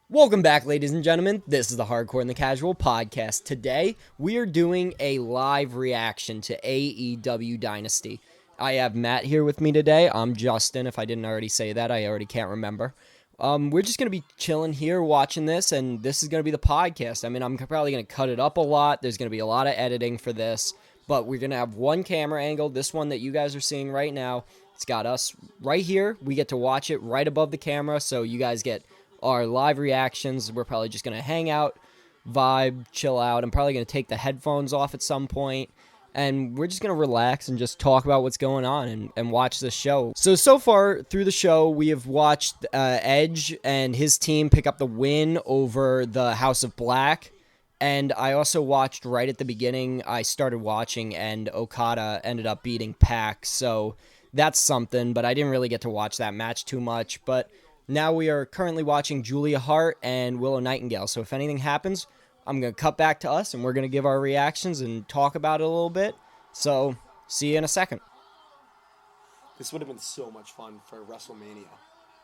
Welcome back, ladies and gentlemen. This is the Hardcore and the Casual podcast. Today, we are doing a live reaction to AEW Dynasty. I have Matt here with me today. I'm Justin. If I didn't already say that, I already can't remember. We're just going to be chilling here watching this, and this is going to be the podcast. I mean, I'm probably going to cut it up a lot. There's going to be a lot of editing for this, but we're going to have one camera angle, this one that you guys are seeing right now. It's got us right here. We get to watch it right above the camera, so you guys get our live reactions. We're probably just going to hang out, vibe, chill out. I'm probably going to take the headphones off at some point, and we're just going to relax and just talk about what's going on and watch the show. So far through the show, we have watched Edge and his team pick up the win over the House of Black, and I also watched right at the beginning, I started watching, and Okada ended up beating Pac, so that's something, but I didn't really get to watch that match too much, but now we are currently watching Julia Hart and Willow Nightingale, so if anything happens, I'm going to cut back to us, and we're going to give our reactions and talk about it a little bit. So, see you in a second. This would have been so much fun for WrestleMania.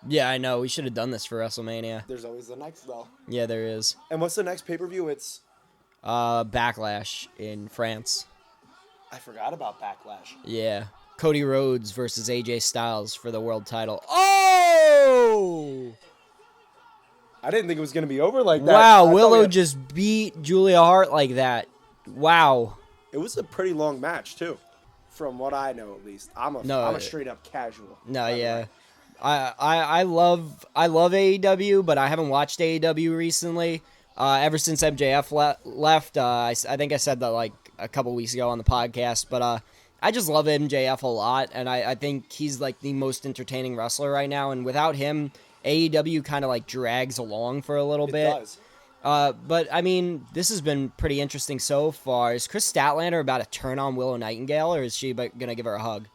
Yeah, I know. We should have done this for WrestleMania. There's always the next, though. Yeah, there is. And what's the next pay-per-view? It's Backlash in France. I forgot about Backlash. Yeah. Cody Rhodes versus AJ Styles for the world title. Oh! I didn't think it was going to be over like that. Wow, Willow just beat Julia Hart like that. Wow. It was a pretty long match, too. From what I know, at least. I'm a straight-up casual. No, yeah. I love AEW, but I haven't watched AEW recently. Ever since MJF left, I think I said that like a couple weeks ago on the podcast, but I just love MJF a lot, and I think he's like the most entertaining wrestler right now, and without him, AEW kind of like drags along for a little bit. It does. But I mean, this has been pretty interesting so far. Is Chris Statlander about to turn on Willow Nightingale, or is she gonna give her a hug?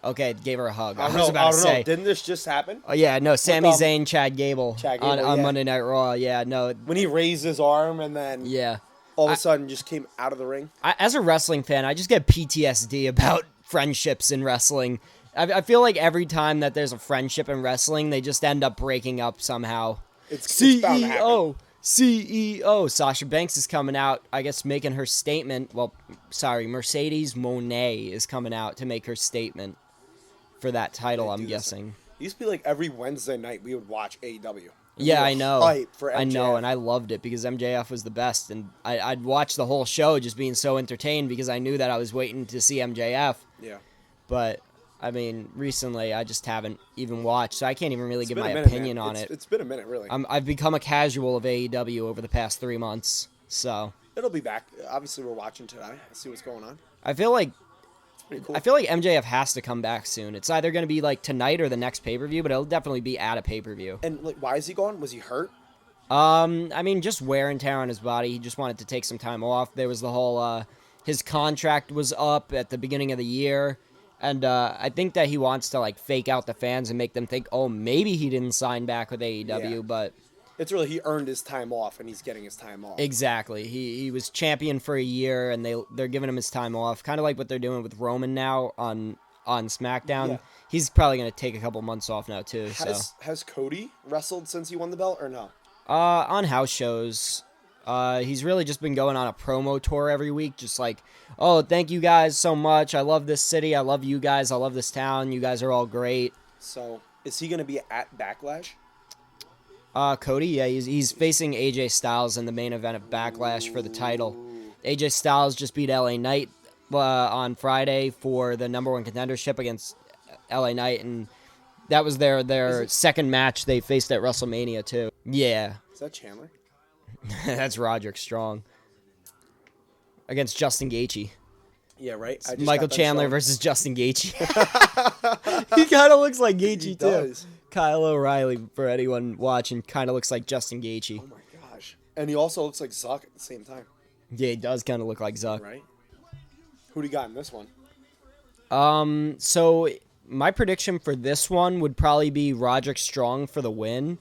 Okay, gave her a hug. I was about to say. Didn't this just happen? Oh yeah, no. Sami Zayn, Chad Gable on yeah. Monday Night Raw. Yeah, no. When he raised his arm and then all of a sudden just came out of the ring. As a wrestling fan, I just get PTSD about friendships in wrestling. I feel like every time that there's a friendship in wrestling, they just end up breaking up somehow. It's bound to happen. CEO. Sasha Banks is coming out, I guess, making her statement. Well, sorry, Mercedes Moné is coming out to make her statement for that title, I'm guessing. It used to be like every Wednesday night we would watch AEW. Yeah, I know. Hype for MJF. I know, and I loved it because MJF was the best, and I'd watch the whole show just being so entertained because I knew that I was waiting to see MJF. Yeah. But I mean, recently I just haven't even watched, so I can't even really give my opinion on it. It's been a minute, really. I've become a casual of AEW over the past 3 months, so it'll be back. Obviously, we're watching today. Let's see what's going on. I feel like it's pretty cool. I feel like MJF has to come back soon. It's either going to be like tonight or the next pay-per-view, but it'll definitely be at a pay-per-view. And like, why is he gone? Was he hurt? I mean, just wear and tear on his body. He just wanted to take some time off. There was the whole his contract was up at the beginning of the year. And I think that he wants to like fake out the fans and make them think, oh, maybe he didn't sign back with AEW, but it's really he earned his time off, and he's getting his time off. Exactly. He was champion for a year, and they're giving him his time off, kind of like what they're doing with Roman now on SmackDown. Yeah. He's probably going to take a couple months off now too. Has Cody wrestled since he won the belt or no? On house shows. He's really just been going on a promo tour every week, just like, oh, thank you guys so much. I love this city. I love you guys. I love this town. You guys are all great. So, is he going to be at Backlash? Cody, yeah, he's facing AJ Styles in the main event of Backlash for the title. AJ Styles just beat LA Knight on Friday for the number one contendership against LA Knight, and that was their second match they faced at WrestleMania too. Yeah. Is that Chandler? That's Roderick Strong against Justin Gaethje. Yeah, right. Michael Chandler versus Justin Gaethje. He kind of looks like Gaethje too. Does. Kyle O'Reilly, for anyone watching, kind of looks like Justin Gaethje. Oh my gosh! And he also looks like Zuck at the same time. Yeah, he does kind of look like Zuck. Right. Who do you got in this one? So my prediction for this one would probably be Roderick Strong for the win.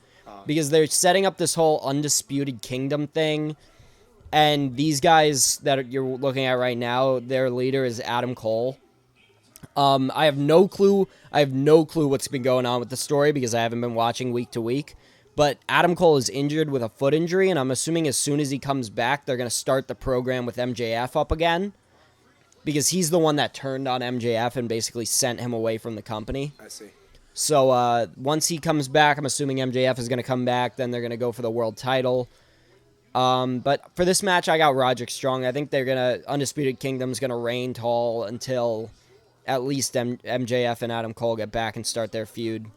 Because they're setting up this whole Undisputed Kingdom thing, and these guys that you're looking at right now, their leader is Adam Cole. I have no clue what's been going on with the story because I haven't been watching week to week. But Adam Cole is injured with a foot injury, and I'm assuming as soon as he comes back, they're going to start the program with MJF up again. Because he's the one that turned on MJF and basically sent him away from the company. I see. So once he comes back, I'm assuming MJF is going to come back. Then they're going to go for the world title. But for this match, I got Roderick Strong. I think they're going to Undisputed Kingdom's going to reign tall until at least MJF and Adam Cole get back and start their feud.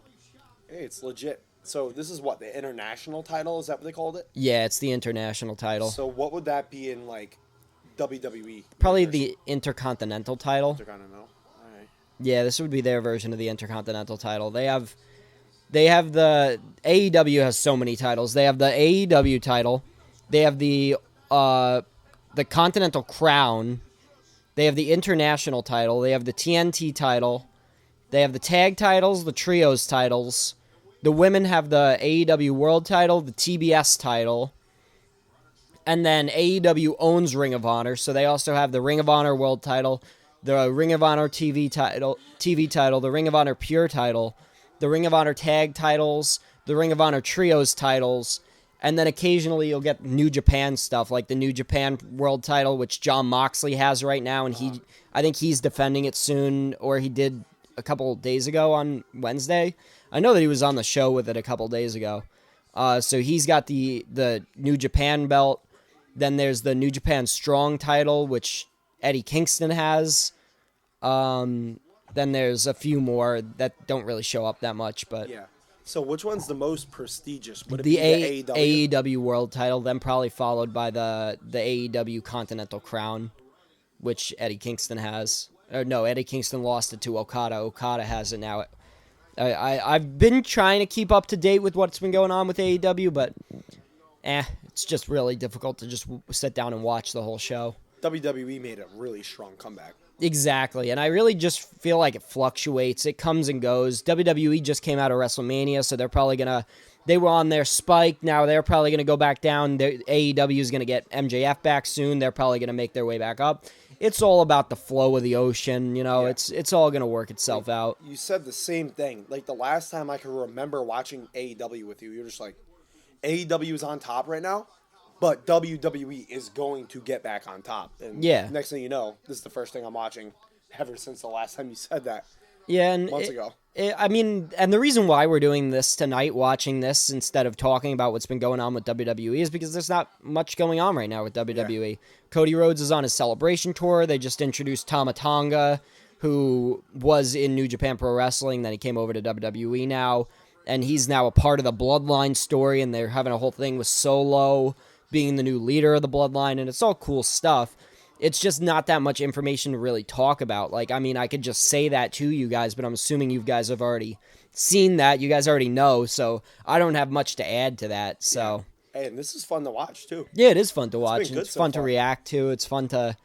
Hey, it's legit. So this is what, the international title? Is that what they called it? Yeah, it's the international title. So what would that be in like WWE? Probably the Intercontinental title. Intercontinental. All right. Yeah, this would be their version of the Intercontinental title. They have the AEW has so many titles. They have the AEW title. They have the Continental Crown. They have the International title. They have the TNT title. They have the tag titles, the trios titles. The women have the AEW World title, the TBS title. And then AEW owns Ring of Honor, so they also have the Ring of Honor World title, the Ring of Honor TV title, the Ring of Honor Pure title, the Ring of Honor tag titles, the Ring of Honor trios titles, and then occasionally you'll get New Japan stuff, like the New Japan World title, which Jon Moxley has right now, and I think he's defending it soon, or he did a couple days ago on Wednesday. I know that he was on the show with it a couple days ago. So he's got the New Japan belt. Then there's the New Japan Strong title, which Eddie Kingston has. Then there's a few more that don't really show up that much, but yeah. So which one's the most prestigious? Would it the be the AEW? AEW World title, then probably followed by the AEW Continental Crown, which Eddie Kingston has. No, Eddie Kingston lost it to Okada. Okada has it now. I've been trying to keep up to date with what's been going on with AEW, but it's just really difficult to just sit down and watch the whole show. WWE made a really strong comeback. Exactly, and I really just feel like it fluctuates. It comes and goes. WWE just came out of WrestleMania, so they're probably going to... They were on their spike. Now they're probably going to go back down. AEW is going to get MJF back soon. They're probably going to make their way back up. It's all about the flow of the ocean, you know. Yeah. It's all going to work itself out. You said the same thing. Like, the last time I can remember watching AEW with you, you're just like, AEW is on top right now, but WWE is going to get back on top. And yeah. Next thing you know, this is the first thing I'm watching ever since the last time you said that. Yeah, and months ago. I mean, and the reason why we're doing this tonight, watching this instead of talking about what's been going on with WWE, is because there's not much going on right now with WWE. Yeah. Cody Rhodes is on his Celebration tour. They just introduced Tama Tonga, who was in New Japan Pro Wrestling. Then he came over to WWE now, and he's now a part of the Bloodline story, and they're having a whole thing with Solo being the new leader of the Bloodline, and it's all cool stuff. It's just not that much information to really talk about. Like, I mean, I could just say that to you guys, but I'm assuming you guys have already seen that. You guys already know, so I don't have much to add to that. So, yeah. Hey, and this is fun to watch too. Yeah, it is fun to watch. And it's fun to react to. It's fun to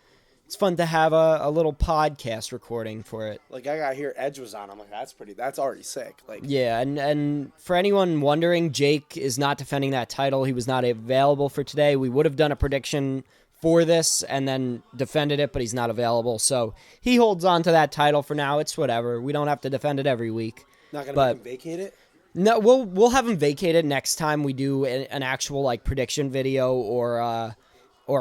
have a little podcast recording for it. Like, I got here Edge was on. I'm like, that's already sick. Like, yeah, and for anyone wondering, Jake is not defending that title. He was not available for today. We would have done a prediction for this and then defended it, but he's not available. So he holds on to that title for now. It's whatever. We don't have to defend it every week. Not going to make him vacate it? No, we'll have him vacate it next time we do an actual like prediction video or a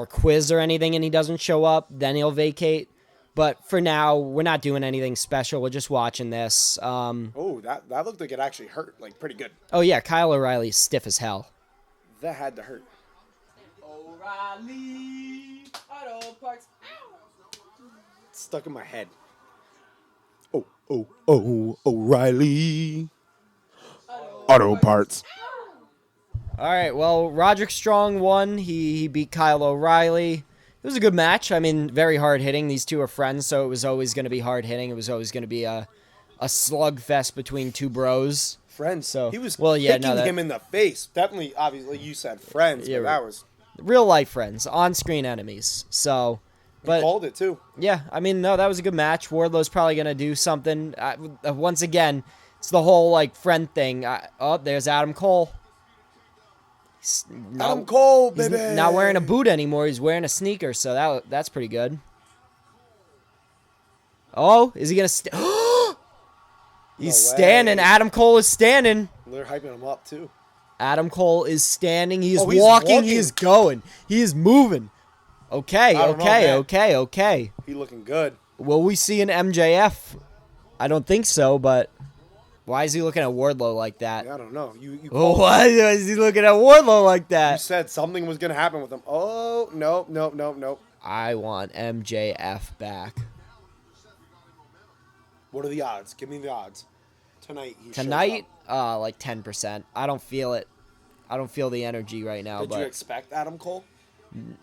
quiz or anything and he doesn't show up, then he'll vacate. But for now, we're not doing anything special. We're just watching this. That looked like it actually hurt, like pretty good. Oh yeah, Kyle O'Reilly's stiff as hell. That had to hurt. O'Reilly Auto Parts. It's stuck in my head. O'Reilly Auto Parts. All right, well, Roderick Strong won. He beat Kyle O'Reilly. It was a good match. I mean, very hard-hitting. These two are friends, so it was always going to be hard-hitting. It was always going to be a slugfest between two bros. Friends. So he was kicking him in the face. Definitely, obviously, you said friends, but that was... real-life friends, on-screen enemies. So... But, he called it, too. Yeah, I mean, no, that was a good match. Wardlow's probably going to do something. Once again, it's the whole, like, friend thing. There's Adam Cole. Adam Cole, baby! He's not wearing a boot anymore. He's wearing a sneaker, so that's pretty good. Oh, is he going to... He's standing. Adam Cole is standing. They're hyping him up, too. Adam Cole is standing. He is Oh, he's walking. He walking. is going. He is moving. Okay, I don't know, okay, man. okay. He looking good. Will we see an MJF? I don't think so, but why is he looking at Wardlow like that? I don't know. You Oh, called why is he looking at Wardlow like You that? said something was gonna happen with him. Oh, nope. I want MJF back. What are the odds? Give me the odds. Tonight he shows Tonight, up. like 10%. I don't feel it. I don't feel the energy right now. Did but you expect Adam Cole?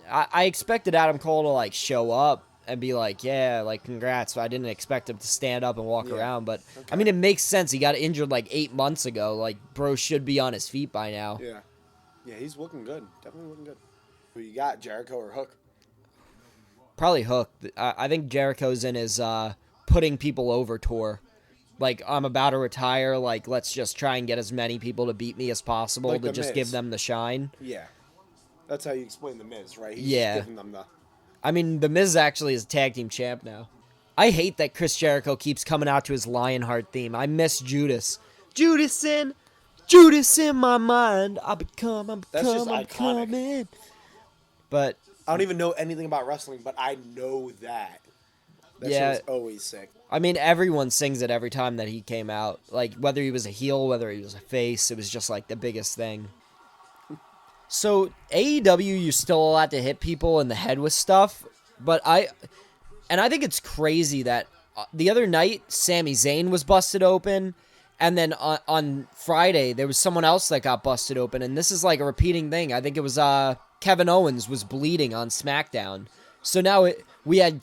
I expected Adam Cole to like show up and be like, yeah, like congrats. I didn't expect him to stand up and walk Yeah. around, but Okay. I mean, it makes sense. He got injured like 8 months ago. Like, bro should be on his feet by now. Yeah, he's looking good. Definitely looking good. Who you got, Jericho or Hook? Probably Hook. I think Jericho's in his putting people over tour. Like, I'm about to retire. Like, let's just try and get as many people to beat me as possible Like to The just Miz. give them the shine. Yeah. That's how you explain the Miz, right? He's Yeah. just giving them the... I mean, The Miz actually is a tag team champ now. I hate that Chris Jericho keeps coming out to his Lionheart theme. I miss Judas. Judas in my mind. I'm That's just iconic. becoming. But I don't even know anything about wrestling, but I know that. That Yeah. shit was always sick. I mean, everyone sings it every time that he came out. Like, whether he was a heel, whether he was a face, it was just like the biggest thing. So, AEW, you're still allowed to hit people in the head with stuff, but I think it's crazy that the other night, Sami Zayn was busted open, and then on Friday, there was someone else that got busted open, and this is like a repeating thing. I think it was Kevin Owens was bleeding on SmackDown. So now we had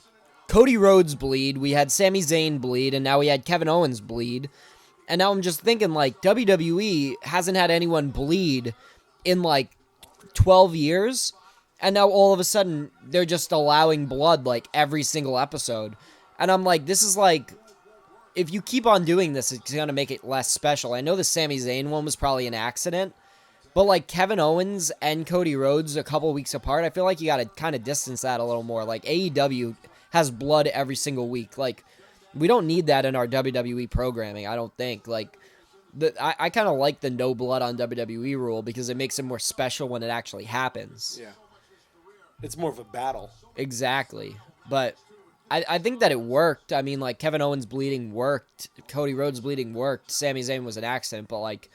Cody Rhodes bleed, we had Sami Zayn bleed, and now we had Kevin Owens bleed. And now I'm just thinking, like, WWE hasn't had anyone bleed in, like, 12 years, and now all of a sudden they're just allowing blood like every single episode. And I'm like, this is like, if you keep on doing this, it's gonna make it less special. I know the Sami Zayn one was probably an accident, but like Kevin Owens and Cody Rhodes a couple weeks apart, I feel like you gotta kind of distance that a little more. Like, AEW has blood every single week. Like, we don't need that in our WWE programming, I don't think. Like, I kind of like the no blood on WWE rule because it makes it more special when it actually happens. Yeah. It's more of a battle. Exactly. But I think that it worked. I mean, like, Kevin Owens bleeding worked. Cody Rhodes bleeding worked. Sami Zayn was an accident. But, like,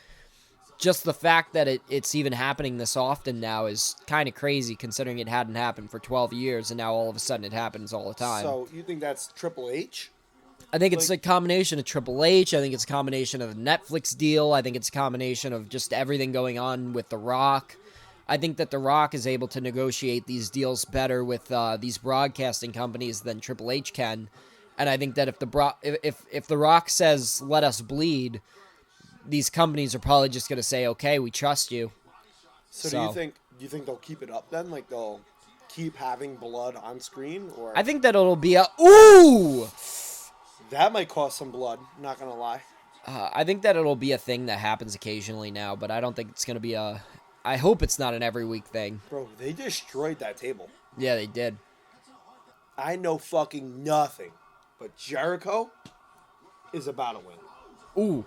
just the fact that it's even happening this often now is kind of crazy considering it hadn't happened for 12 years and now all of a sudden it happens all the time. So, you think that's Triple H? I think it's a combination of Triple H. I think it's a combination of the Netflix deal. I think it's a combination of just everything going on with The Rock. I think that The Rock is able to negotiate these deals better with these broadcasting companies than Triple H can. And I think that if The Rock says, let us bleed, these companies are probably just going to say, okay, we trust you. So do you think they'll keep it up then? Like, they'll keep having blood on screen? Or I think that it'll be a... Ooh! that might cause some blood, not gonna lie. I think that it'll be a thing that happens occasionally now, but I don't think it's going to be a... I hope it's not an every week thing. Bro, they destroyed that table. Yeah, they did. I know fucking nothing, but Jericho is about to win. Ooh.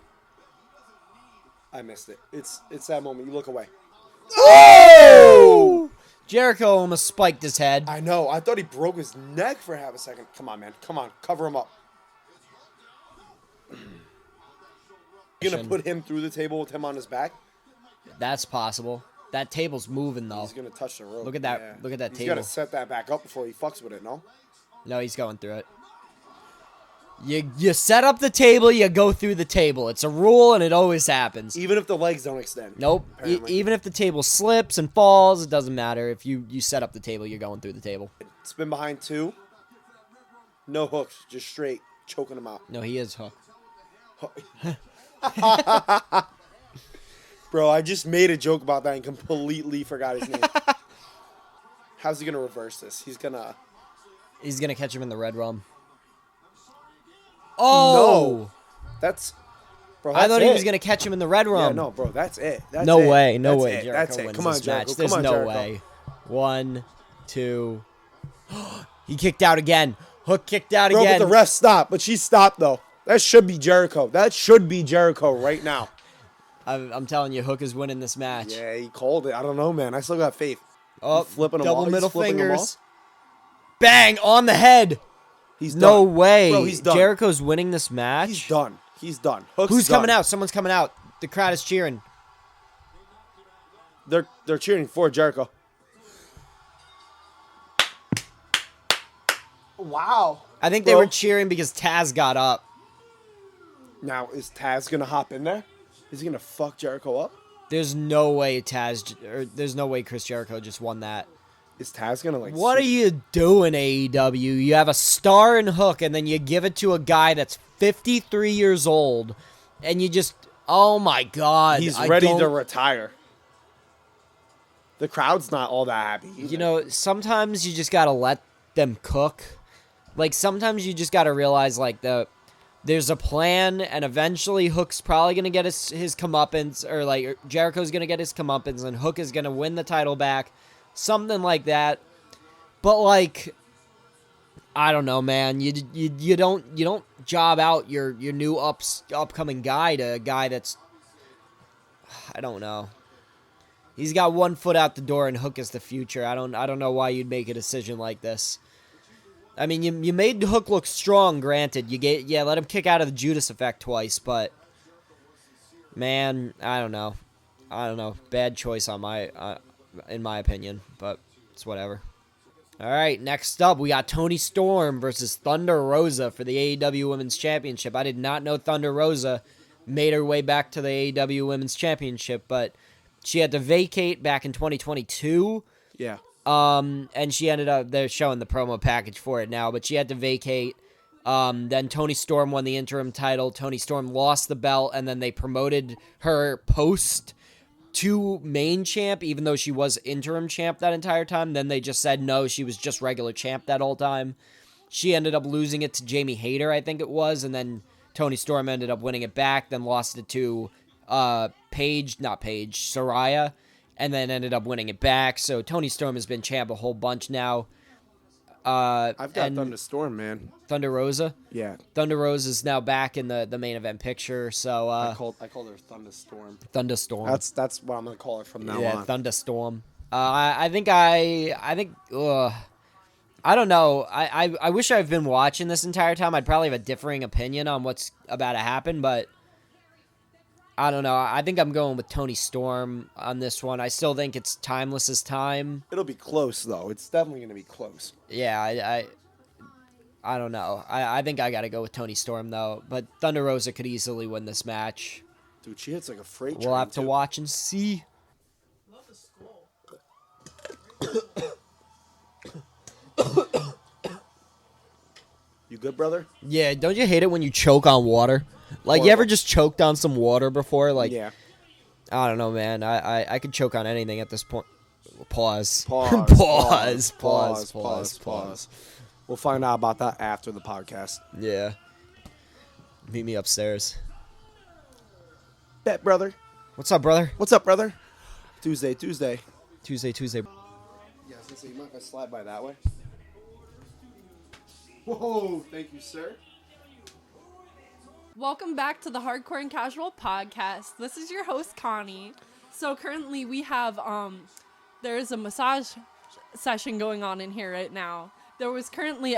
I missed it. It's that moment. You look away. Oh! Jericho almost spiked his head. I know. I thought he broke his neck for half a second. Come on, man. Come on. Cover him up. You gonna put him through the table with him on his back? That's possible. That table's moving, though. He's gonna touch the rope. Look at that. Yeah. Look at that He's table. gotta set that back up before he fucks with it, no? No, he's going through it. You set up the table, you go through the table. It's a rule, and it always happens. Even if the legs don't extend. Nope. Apparently. Even if the table slips and falls, it doesn't matter. If you set up the table, you're going through the table. Spin behind two. No hooks, just straight choking him out. No, he is hooked. Bro, I just made a joke about that and completely forgot his name. How's he gonna reverse this? He's gonna catch him in the red rum. Oh! No. That's bro. I That's thought it. he was going to catch him in the red rum. Yeah, no, bro. That's it. That's No it. way. No That's way. it. Jericho That's it. wins Come on, this Jericho. match. There's Come on, no Jericho. way. 1, 2. He kicked out again. Hook kicked out Bro, again. but the ref stopped. But she stopped, though. That should be Jericho. That should be Jericho right now. I'm telling you, Hook is winning this match. Yeah, he called it. I don't know, man. I still got faith. Oh, flipping them double all. He's middle flipping them fingers. Bang on the head. He's No done. way. Bro, he's done. Jericho's winning this match. He's done. He's done. Hook's Who's done. coming out? Someone's coming out. The crowd is cheering. They're cheering for Jericho. Wow. I think they were cheering because Taz got up. Now, is Taz going to hop in there? Is he going to fuck Jericho up? There's no way there's no way Chris Jericho just won that. Is Taz going to, like... What are you doing, AEW? You have a star in Hook, and then you give it to a guy that's 53 years old, and you just... Oh, my God. He's ready to retire. The crowd's not all that happy either. You know, sometimes you just got to let them cook. Like, sometimes you just got to realize, like, there's a plan, and eventually Hook's probably going to get his comeuppance, or, like, Jericho's going to get his comeuppance, and Hook is going to win the title back. Something like that. But, like, I don't know, man. You don't job out your new upcoming guy to a guy that's... I don't know. He's got one foot out the door, and Hook is the future. I don't know why you'd make a decision like this. I mean, you made Hook look strong, granted. Let him kick out of the Judas effect twice, but man, I don't know. Bad choice in my opinion, but it's whatever. All right, next up, we got Toni Storm versus Thunder Rosa for the AEW Women's Championship. I did not know Thunder Rosa made her way back to the AEW Women's Championship, but she had to vacate back in 2022. Yeah. And she ended up, they're showing the promo package for it now, but she had to vacate. Then Toni Storm won the interim title. Toni Storm lost the belt, and then they promoted her post to main champ, even though she was interim champ that entire time. Then they just said no, she was just regular champ that whole time. She ended up losing it to Jamie Hayter, I think it was, and then Toni Storm ended up winning it back, then lost it to Saraya, and then ended up winning it back. So Toni Storm has been champ a whole bunch now. I've got Thunder Storm, man. Thunder Rosa? Yeah. Thunder Rosa is now back in the main event picture, so... I called her Thunderstorm. Thunderstorm. That's what I'm going to call her from now on. Yeah, Thunderstorm. I think, I don't know. I wish I've been watching this entire time. I'd probably have a differing opinion on what's about to happen, but I don't know. I think I'm going with Toni Storm on this one. I still think it's Timeless's time. It'll be close, though. It's definitely going to be close. Yeah, I don't know. I think I got to go with Toni Storm, though. But Thunder Rosa could easily win this match. Dude, she hits like a freight train. We'll have to watch and see. You good, brother? Yeah, don't you hate it when you choke on water? Like, you ever just choked on some water before? Like, yeah. I don't know, man. I could choke on anything at this point. Pause. Pause. Pause. We'll find out about that after the podcast. Yeah. Meet me upstairs. Bet, brother. What's up, brother? What's up, brother? Tuesday. Tuesday. Yeah, I was going to say, you mind if I slide by that way? Whoa, thank you, sir. Welcome back to the Hardcore and Casual podcast. This is your host, Connie. So currently we have, there's a massage session going on in here right now. There was currently,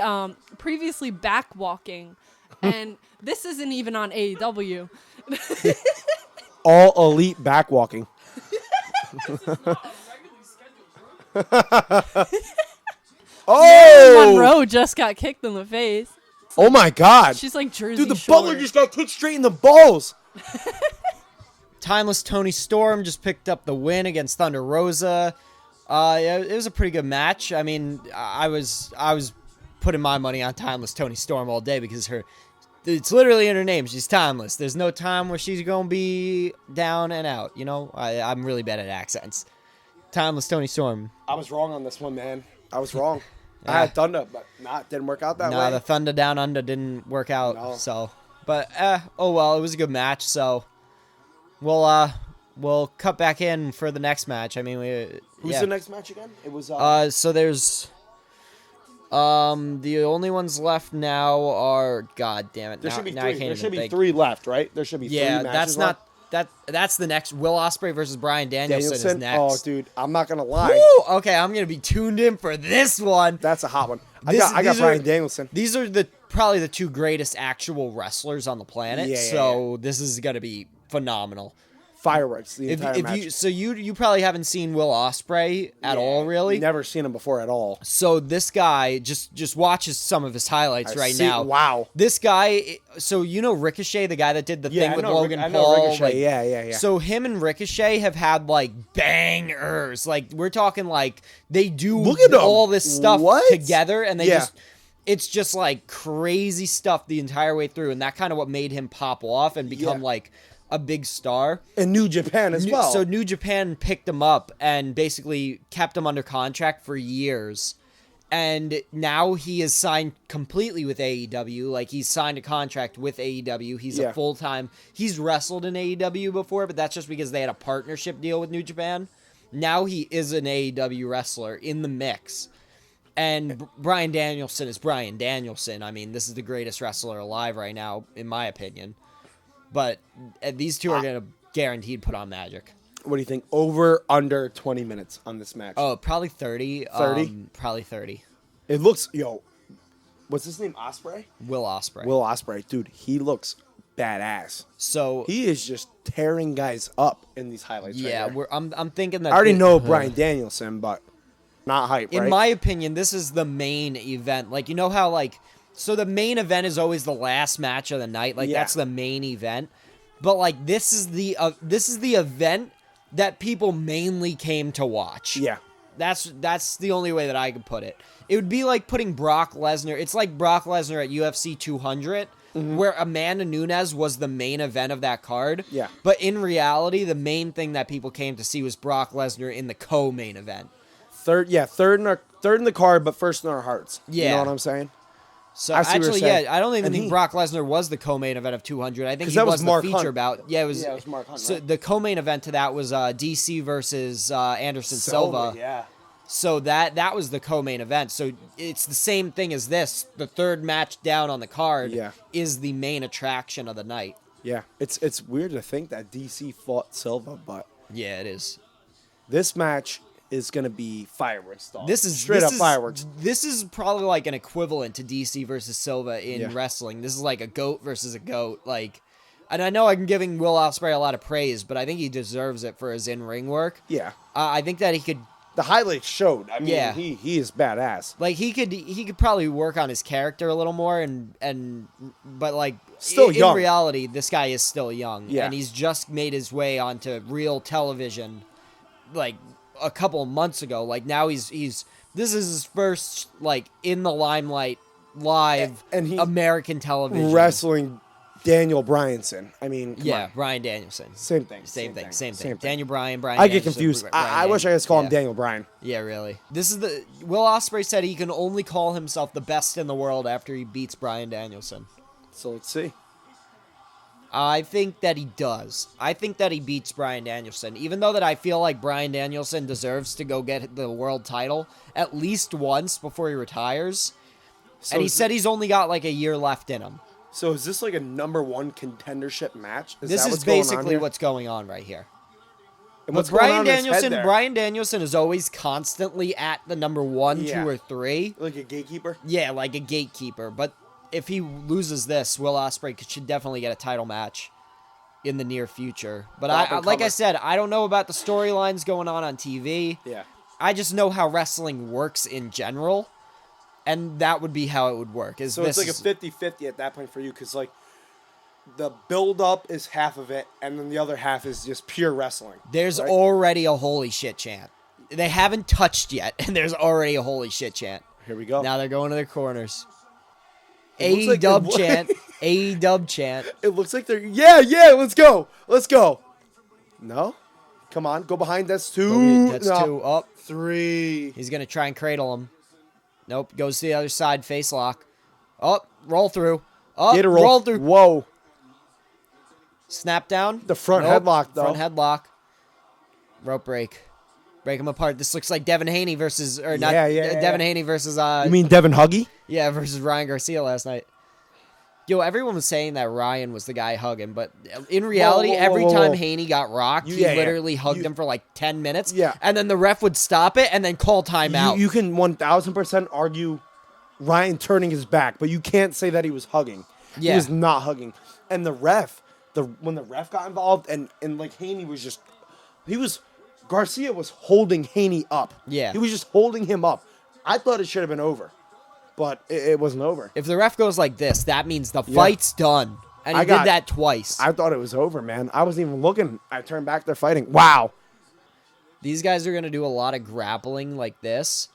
previously back walking, and this isn't even on AEW. All elite back walking. Marilyn Monroe just got kicked in the face. Oh my God. She's like Jersey Dude, the Shore. butler just got kicked straight in the balls. Timeless Toni Storm just picked up the win against Thunder Rosa. Yeah, it was a pretty good match. I mean, I was putting my money on Timeless Toni Storm all day because it's literally in her name. She's timeless. There's no time where she's going to be down and out. You know, I'm really bad at accents. Timeless Toni Storm. I was wrong on this one, man. I was wrong. Yeah. I had Thunder, but didn't work out that way. No, the Thunder Down Under didn't work out. No. So, but oh well, it was a good match. So, we'll cut back in for the next match. I mean, Who's the next match again? It was. So there's the only ones left now are, God damn it. There should be now I three. can't There should even be think. three left, right? There should be three matches that's left. that's the next. Will Ospreay versus Bryan Danielson is next. Oh, dude, I'm not gonna lie. Woo! Okay, I'm gonna be tuned in for this one. That's a hot one. I These got are- Bryan Danielson. These are probably the two greatest actual wrestlers on the planet. Yeah, so this is gonna be phenomenal. Fireworks the entire match. You probably haven't seen Will Ospreay at all, really. Never seen him before at all. So this guy just watches some of his highlights now. Wow. This guy, so you know Ricochet, the guy that did the thing with Logan I know Paul. Ricochet. Yeah. So him and Ricochet have had like bangers. Like we're talking like they do Look at 'em. all this stuff What? together, and Yeah. it's just like crazy stuff the entire way through, and that kind of what made him pop off and become like a big star. In New Japan as well. So New Japan picked him up and basically kept him under contract for years. And now he is signed completely with AEW. Like, he's signed a contract with AEW. He's a full-time... He's wrestled in AEW before, but that's just because they had a partnership deal with New Japan. Now he is an AEW wrestler in the mix. And Bryan Danielson is Bryan Danielson. I mean, this is the greatest wrestler alive right now, in my opinion. But these two are going to guaranteed put on magic. What do you think? Over, under 20 minutes on this match? Oh, probably 30. 30? Probably 30. It looks... what's his name? Ospreay? Will Ospreay. Will Ospreay. Dude, he looks badass. So... He is just tearing guys up in these highlights Yeah, right here. I'm thinking that... I already know Bryan Danielson, but not hype, right? In my opinion, this is the main event. Like, you know how, like... So the main event is always the last match of the night. Like, that's the main event. But, like, this is the event that people mainly came to watch. Yeah. That's the only way that I could put it. It would be like putting Brock Lesnar... It's like Brock Lesnar at UFC 200, where Amanda Nunes was the main event of that card. Yeah. But in reality, the main thing that people came to see was Brock Lesnar in the co-main event. Third in the card, but first in our hearts. Yeah. You know what I'm saying? So I see what you're actually, saying. I don't even And think he- Brock Lesnar was the co-main event of 200. I think he that was was the Mark feature Hunt. bout. Yeah, it was Mark Hunt, So right? the co-main event to that was DC versus Anderson Silva. Yeah. So that was the co-main event. So it's the same thing as this. The third match down on the card is the main attraction of the night. Yeah. It's weird to think that DC fought Silva, but Yeah, it is. this match is going to be fireworks, dog. This is straight up fireworks. This is probably like an equivalent to DC versus Silva in wrestling. This is like a goat versus a goat. Like, and I know I'm giving Will Ospreay a lot of praise, but I think he deserves it for his in-ring work. Yeah. I think that he could, The highlights showed. I mean, he is badass. like, he could probably work on his character a little more, but like, Still young. In reality, this guy is still young, Yeah. and he's just made his way onto real television, like a couple of months ago. Like now he's this is his first like in the limelight live And he- American television Wrestling Daniel Bryanson. I mean, come on. Brian Danielson. Same thing. Same thing. Same thing. Daniel Bryan. I get Danielson, confused. Bryan I wish I could call him yeah. Daniel Bryan. Yeah, really. This is Will Ospreay said he can only call himself the best in the world after he beats Bryan Danielson. So let's see. I think that he does. I think that he beats Bryan Danielson, even though that I feel like Bryan Danielson deserves to go get the world title at least once before he retires. So And he said he's only got like a year left in him. So is this like a number one contendership match? This that is what's going on basically here? what's going on right here. And But what's going on Bryan in his head Danielson, there? Bryan Danielson is always constantly at the number 1, Yeah. 2, or 3. Like a gatekeeper? Yeah, like a gatekeeper. But if he loses this, Will Ospreay should definitely get a title match in the near future. But like I said, I don't know about the storylines going on TV. Yeah. I just know how wrestling works in general, and that would be how it would work. So it's like a 50-50 at that point for you, because like the build-up is half of it, and then the other half is just pure wrestling. There's right? already a holy shit chant. They haven't touched yet, and there's already a holy shit chant. Here we go. Now they're going to their corners. It looks AEW like- chant. AEW chant. It looks like they're... Yeah, let's go. Let's go. No? Come on, go behind. That's 2. That's No. 2. Up. 3. He's going to try and cradle him. Nope. Goes to the other side. Face lock. Up. Roll through. Up. Get a roll through. Whoa. Snap down. The front Nope. headlock, though. Front headlock. Rope break. Break him apart. This looks like Devin Haney versus... Or not. Yeah. Devin Haney versus... You mean Devin Huggy? Yeah, versus Ryan Garcia last night. Yo, everyone was saying that Ryan was the guy hugging, but in reality, Whoa, whoa, every whoa, whoa. time Haney got rocked, he Yeah, literally hugged him for like 10 minutes. Yeah. And then the ref would stop it and then call timeout. You can 1,000% argue Ryan turning his back, but you can't say that he was hugging. Yeah. He was not hugging. And the ref, when the ref got involved, and like Haney was just, Garcia was holding Haney up. Yeah. He was just holding him up. I thought it should have been over, but it wasn't over. If the ref goes like this, that means the fight's done. And he did that twice. I thought it was over, man. I wasn't even looking. I turned back. They're fighting. Wow. These guys are going to do a lot of grappling like this,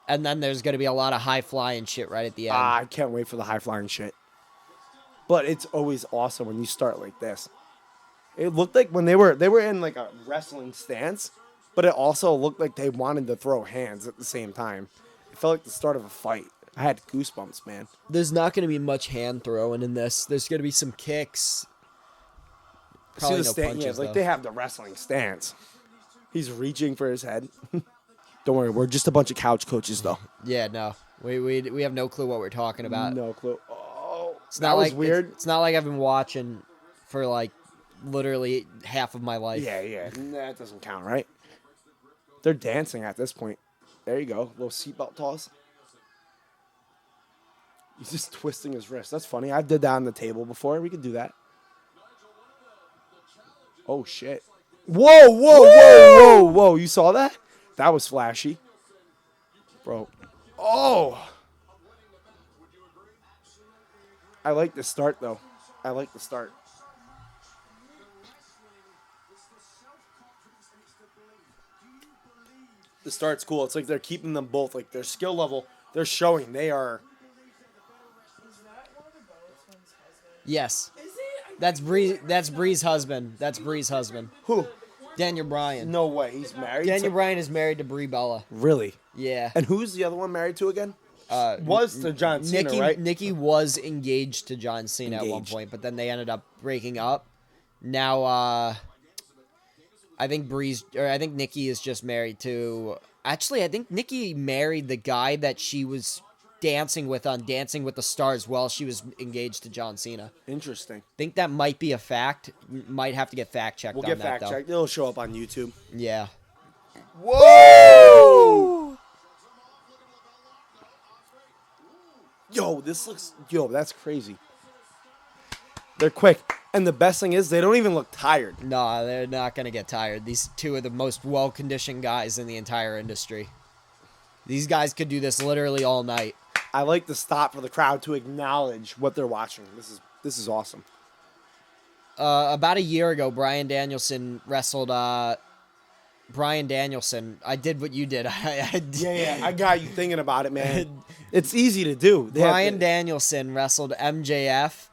and then there's going to be a lot of high-flying shit right at the end. I can't wait for the high-flying shit. But it's always awesome when you start like this. It looked like when they were in like a wrestling stance, but it also looked like they wanted to throw hands at the same time. It felt like the start of a fight. I had goosebumps, man. There's not going to be much hand throwing in this. There's going to be some kicks. Probably no punches, like though. they have the wrestling stance. He's reaching for his head. Don't worry, we're just a bunch of couch coaches, though. Yeah, no. We have no clue what we're talking about. No clue. Oh, It's that not was like weird. It's not like I've been watching for like literally half of my life. Yeah. That doesn't count, right? They're dancing at this point. There you go. Little seatbelt toss. He's just twisting his wrist. That's funny. I did that on the table before. We could do that. Oh, shit. Whoa. You saw that? That was flashy. Bro. Oh. I like the start, though. I like the start. The start's cool. It's like they're keeping them both. Like their skill level, they're showing they are. Yes. That's Bree's husband. That's Bree's husband. Who? Daniel Bryan. No way. He's married. Daniel Bryan is married to Brie Bella. Really? Yeah. And who's the other one married to again? Was to John Cena, right? Nikki was engaged to John Cena at one point, but then they ended up breaking up. Now, I think Nikki is just married to. Actually, I think Nikki married the guy that she was dancing with on Dancing with the Stars while she was engaged to John Cena. Interesting. Think that might be a fact. Might have to get fact checked. We'll on get that, fact checked. It'll show up on YouTube. Yeah. Whoa! Yo, that's crazy. They're quick. And the best thing is, they don't even look tired. No, they're not going to get tired. These two are the most well-conditioned guys in the entire industry. These guys could do this literally all night. I like to stop for the crowd to acknowledge what they're watching. This is awesome. About a year ago, Bryan Danielson wrestled Bryan Danielson. I did what you did. Yeah, I got you thinking about it, man. It's easy to do. Bryan Danielson wrestled MJF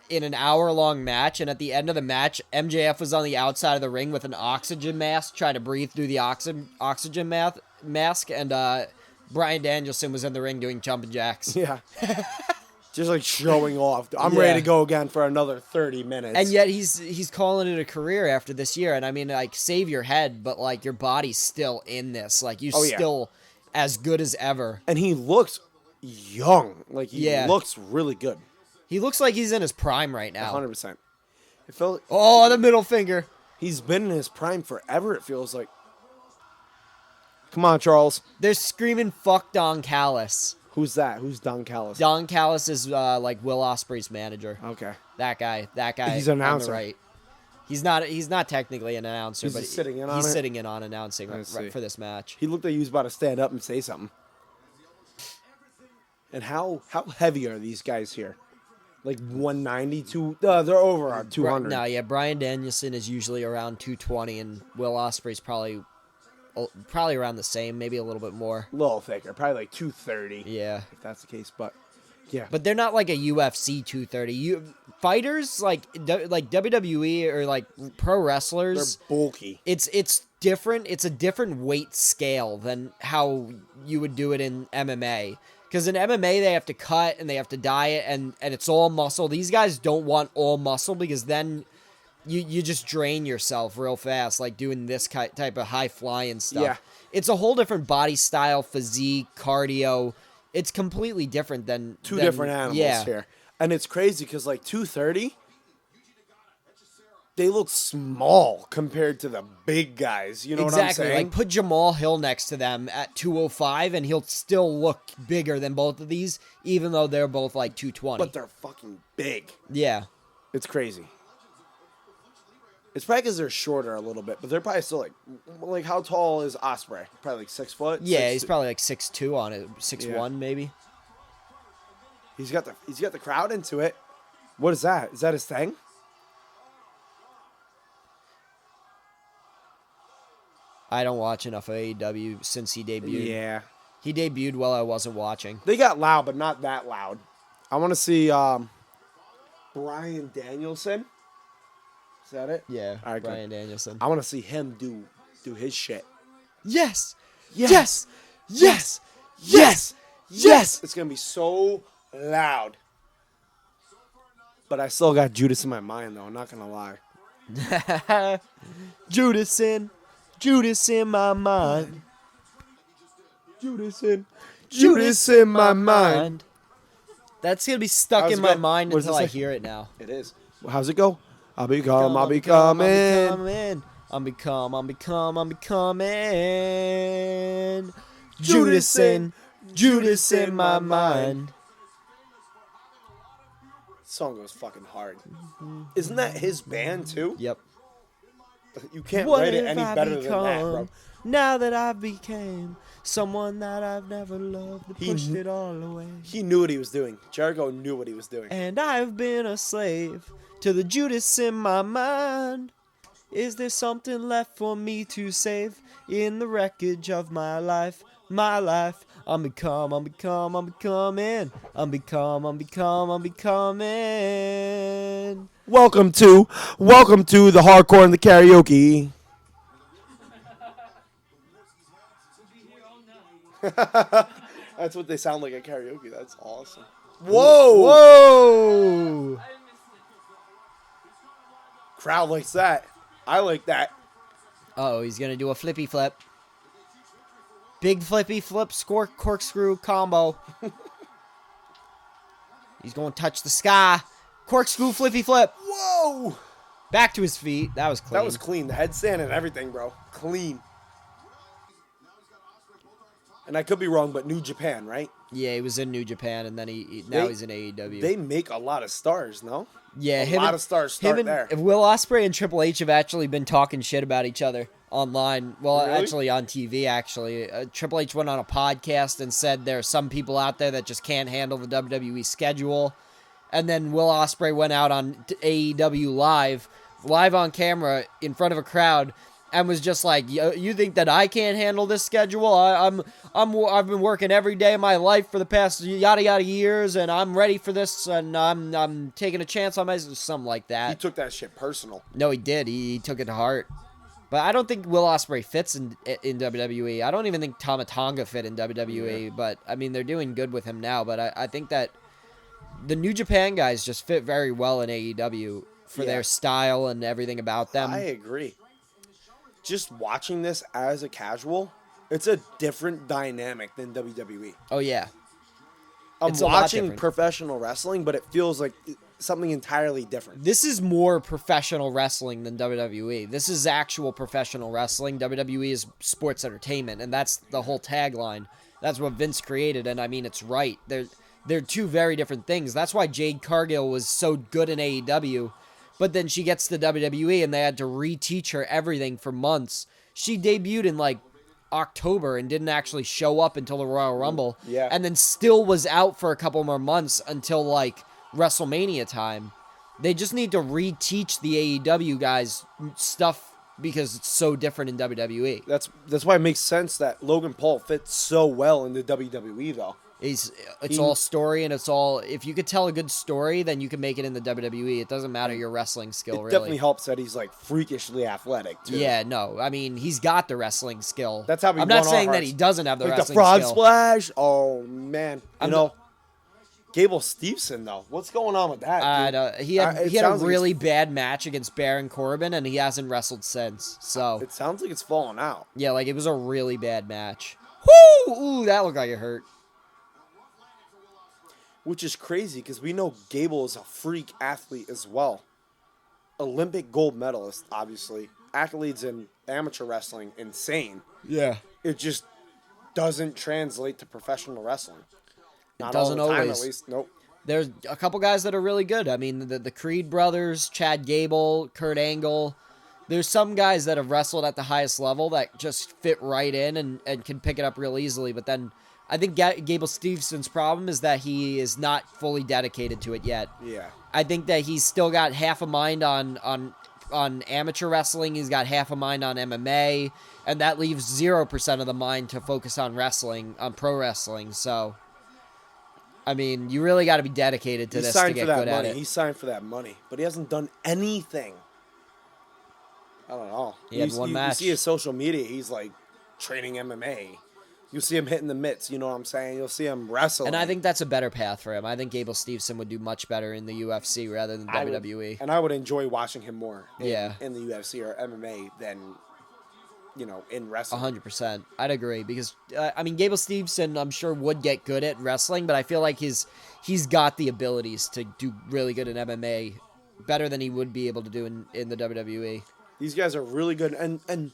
in an hour-long match, and at the end of the match, MJF was on the outside of the ring with an oxygen mask, trying to breathe through the oxygen mask, and Bryan Danielson was in the ring doing jumping jacks. Yeah. Just like showing off. I'm ready to go again for another 30 minutes. And yet he's calling it a career after this year. And I mean, like, save your head, but like your body's still in this. Like you're still as good as ever. And he looks young. Like he looks really good. He looks like he's in his prime right now. 100%. It felt. Oh, the middle finger. He's been in his prime forever. It feels like. Come on, Charles. They're screaming "fuck Don Callis." Who's that? Who's Don Callis? Don Callis is like Will Ospreay's manager. Okay. That guy. He's an announcer. On the right. He's not technically an announcer, He's but sitting in on he's it? sitting in on announcing right for this match. He looked like he was about to stand up and say something. And how heavy are these guys here? Like 192? They're over on 200. No, yeah, Bryan Danielson is usually around 220, and Will Ospreay's probably around the same, maybe a little bit more. A little thicker, probably like 230. Yeah, if that's the case. But yeah, but they're not like a UFC 230. Fighters like WWE or like pro wrestlers. They're bulky. It's different. It's a different weight scale than how you would do it in MMA. Because in MMA, they have to cut and they have to diet, and it's all muscle. These guys don't want all muscle because then you just drain yourself real fast, like doing this type of high-flying stuff. Yeah. It's a whole different body style, physique, cardio. It's completely different than... Two different animals here. And it's crazy because like 230, they look small compared to the big guys. You know what I'm Exactly. saying? Like, put Jamal Hill next to them at 205, and he'll still look bigger than both of these, even though they're both like 220. But they're fucking big. Yeah. It's crazy. It's probably because they're shorter a little bit, but they're probably still like how tall is Osprey? Probably like 6 foot. Yeah, he's probably like 6'2" on it, 6'1" maybe. He's got the crowd into it. What is that? Is that his thing? I don't watch enough of AEW since he debuted. Yeah. He debuted while I wasn't watching. They got loud, but not that loud. I want to see Brian Danielson. Is that it? Yeah, All right, Bryan good. Danielson. I want to see him do his shit. Yes! Yes! Yes! Yes! Yes! It's going to be so loud. But I still got Judas in my mind, though. I'm not going to lie. Judas in my mind. Judas in my mind. That's gonna be stuck How's in it my go? mind What does it until I say? hear it now. It is. Well, how's it go? I'm becoming. I'm becoming. Judas in my mind. Song goes fucking hard. Isn't that his band too? Yep. You can't What write it have any I better than that, bro. become now that I became someone that I've never loved and He pushed kn- it all away? He knew what he was doing. Jericho knew what he was doing. And I've been a slave to the Judas in my mind. Is there something left for me to save in the wreckage of my life? My life. I'm becoming. Welcome to the hardcore and the karaoke. That's what they sound like at karaoke. That's awesome. Whoa! Crowd likes that. I like that. Oh, he's gonna do a flippy flip. Big flippy flip, corkscrew combo. He's going to touch the sky. Corkscrew flippy flip. Whoa! Back to his feet. That was clean. That was clean. The headstand and everything, bro. Clean. And I could be wrong, but New Japan, right? Yeah, he was in New Japan, and then he's in AEW. They make a lot of stars, no? Yeah, a lot of stars start there. Will Ospreay and Triple H have actually been talking shit about each other online. Well, Really? actually on TV, actually. Triple H went on a podcast and said there are some people out there that just can't handle the WWE schedule. And then Will Ospreay went out on AEW live on camera in front of a crowd, and was just like, "You think that I can't handle this schedule? I've been working every day of my life for the past yada yada years, and I'm ready for this, and I'm taking a chance on myself," something like He that. took that shit personal. No, he did. He took it to heart. But I don't think Will Ospreay fits in WWE. I don't even think Tama Tonga fit in WWE. Yeah. But I mean, they're doing good with him now. But I think that the New Japan guys just fit very well in AEW for their style and everything about them. I agree. Just watching this as a casual, it's a different dynamic than WWE. Oh, yeah. I'm It's a lot watching different. professional wrestling, but it feels like something entirely different. This is more professional wrestling than WWE. This is actual professional wrestling. WWE is sports entertainment, and that's the whole tagline. That's what Vince created, and I mean, it's right. They're two very different things. That's why Jade Cargill was so good in AEW, but then she gets to WWE, and they had to reteach her everything for months. She debuted in, like, October and didn't actually show up until the Royal Rumble. Yeah. And then still was out for a couple more months until, like, WrestleMania time. They just need to reteach the AEW guys stuff because it's so different in WWE. That's why it makes sense that Logan Paul fits so well in the WWE, though. It's all story, and it's all, if you could tell a good story, then you can make it in the WWE. It doesn't matter your wrestling skill, really. Definitely helps that he's like freakishly athletic too. Yeah, no, I mean, he's got the wrestling skill. That's how we I'm not won our saying that hearts. he doesn't have the Like wrestling the frog skill. splash. Oh man, Gable Steveson though. What's going on with that? Dude? He had a sounds like really bad match against Baron Corbin, and he hasn't wrestled since. So it sounds like it's falling out. yeah, like it was a really bad match. Woo! Ooh, that looked like it hurt. Which is crazy because we know Gable is a freak athlete as well. Olympic gold medalist, obviously. Athletes in amateur wrestling, insane. Yeah. It just doesn't translate to professional wrestling. Not doesn't all the time, always. at least. Nope. There's a couple guys that are really good. I mean, the Creed brothers, Chad Gable, Kurt Angle. There's some guys that have wrestled at the highest level that just fit right in and can pick it up real easily. But then I think Gable Stevenson's problem is that he is not fully dedicated to it yet. Yeah. I think that he's still got half a mind on amateur wrestling. He's got half a mind on MMA, and that leaves 0% of the mind to focus on wrestling, on pro wrestling. So, I mean, you really got to be dedicated to this to get good at it. He signed for that money, but he hasn't done anything. I don't know. He had one match. You see his social media, he's like training MMA. You'll see him hitting the mitts, you know what I'm saying? You'll see him wrestling. And I think that's a better path for him. I think Gable Steveson would do much better in the UFC rather than WWE. And I would enjoy watching him more in the UFC or MMA than, in wrestling. 100%. I'd agree because, Gable Steveson, I'm sure, would get good at wrestling, but I feel like he's got the abilities to do really good in MMA, better than he would be able to do in the WWE. These guys are really good, and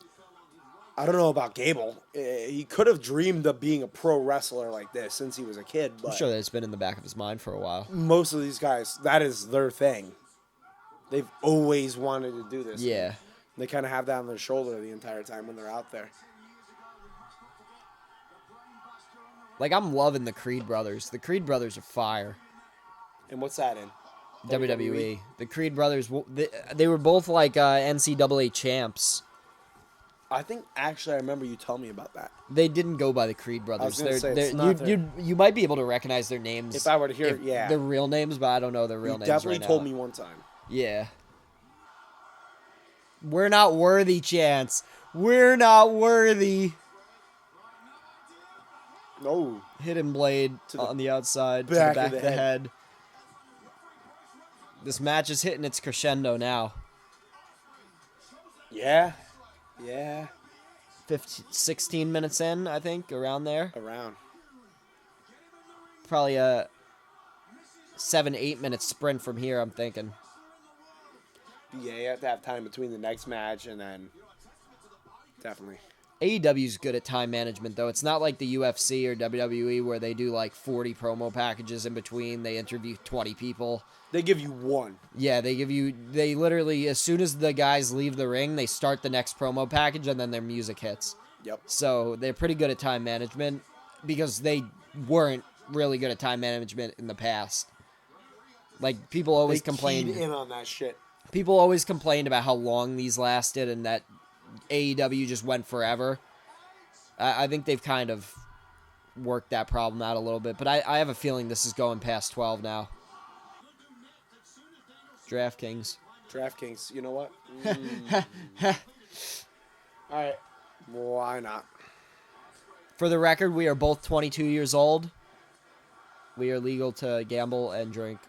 I don't know about Gable. He could have dreamed of being a pro wrestler like this since he was a kid. But I'm sure that it's been in the back of his mind for a while. Most of these guys, that is their thing. They've always wanted to do this. Yeah. They kind of have that on their shoulder the entire time when they're out there. Like, I'm loving the Creed brothers. The Creed brothers are fire. And what's that in? WWE. The Creed brothers, they were both like NCAA champs. I think, actually, I remember you telling me about that. They didn't go by the Creed brothers. I was gonna say, it's not you might be able to recognize their names. If I were to hear it, yeah. Their real names, but I don't know their real names right now. You definitely told me one time. Yeah. We're not worthy, Chance. We're not worthy. No. Hidden blade on the outside to the back of the head. This match is hitting its crescendo now. Yeah. 16 minutes in, I think, around there. Probably a 7-8 minute sprint from here, I'm thinking. Yeah, you have to have time between the next match and then definitely. AEW's good at time management, though. It's not like the UFC or WWE where they do like 40 promo packages in between. They interview 20 people. They give you one. Yeah, they literally, as soon as the guys leave the ring, they start the next promo package and then their music hits. Yep. So they're pretty good at time management because they weren't really good at time management in the past. Like, people always complained. They keyed in on that shit. People always complained about how long these lasted and that AEW just went forever. I think they've kind of worked that problem out a little bit, but I have a feeling this is going past 12 now. DraftKings, you know what? All right. Why not? For the record, we are both 22 years old. We are legal to gamble and drink.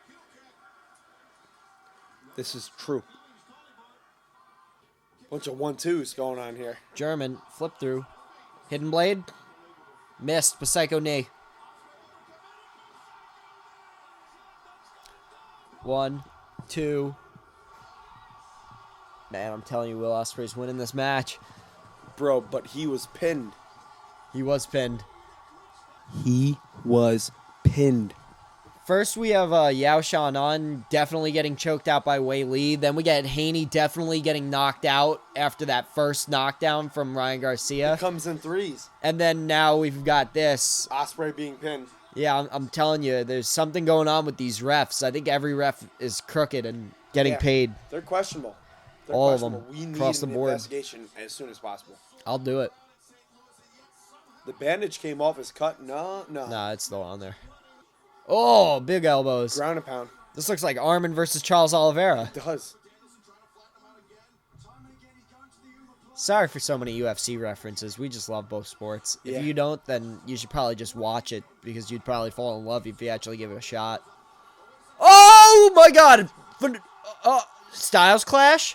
This is true. Bunch of 1-2s going on here. German, flip through. Hidden blade. Missed, but psycho knee. 1, 2. Man, I'm telling you, Will Ospreay's winning this match. Bro, but he was pinned. He was pinned. First, we have Yao Shannon definitely getting choked out by Wei Lee. Then we get Haney definitely getting knocked out after that first knockdown from Ryan Garcia. He comes in threes. And then now we've got this. Ospreay being pinned. Yeah, I'm telling you, there's something going on with these refs. I think every ref is crooked and getting paid. They're questionable. All of them, We need across the board. Investigation as soon as possible. I'll do it. The bandage came off his cut. No. Nah, it's still on there. Oh, big elbows. Ground and pound. This looks like Armin versus Charles Oliveira. It does. Sorry for so many UFC references. We just love both sports. Yeah. If you don't, then you should probably just watch it because you'd probably fall in love if you actually give it a shot. Oh my God! Styles Clash?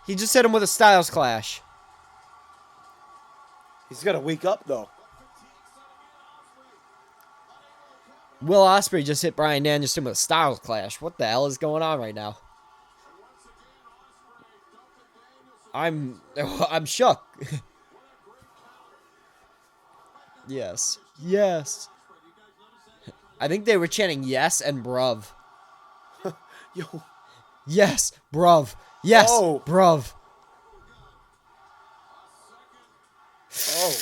He just hit him with a Styles Clash. He's got to wake up, though. Will Ospreay just hit Bryan Danielson with a Styles Clash. What the hell is going on right now? I'm shook. Yes. Yes. I think they were chanting yes and bruv. Yo. Yes, bruv. Yes, Oh. bruv. Oh.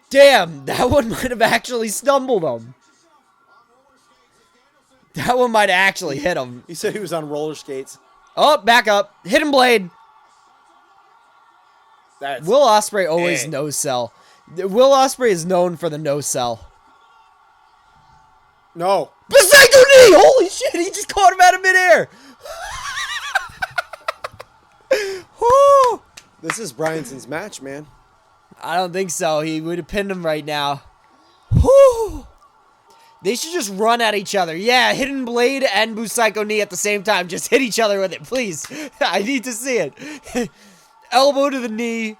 Damn, that one might have actually stumbled him. That one might have actually hit him. He said he was on roller skates. Oh, back up. Hidden blade. That's Will Ospreay always it. no sell. Will Ospreay is known for the no sell. No. Psycho knee! Holy shit, he just caught him out of midair. Woo! This is Bryanson's match, man. I don't think so. He would have pinned him right now. Woo! They should just run at each other. Yeah, Hidden Blade and Busaiku knee at the same time. Just hit each other with it, please. I need to see it. Elbow to the knee.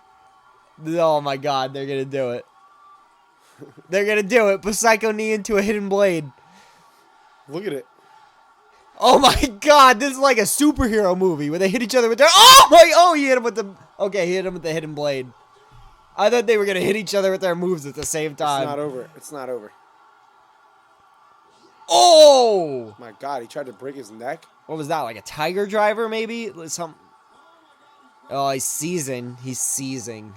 Oh my god, they're going to do it. They're going to do it. Busaiku knee into a Hidden Blade. Look at it. Oh my god, this is like a superhero movie where they hit each other with their... Oh, he hit him with the... Okay, he hit him with the Hidden Blade. I thought they were going to hit each other with their moves at the same time. It's not over. It's not over. Oh! My god, he tried to break his neck. What was that, like a tiger driver maybe? Oh, he's seizing. He's seizing.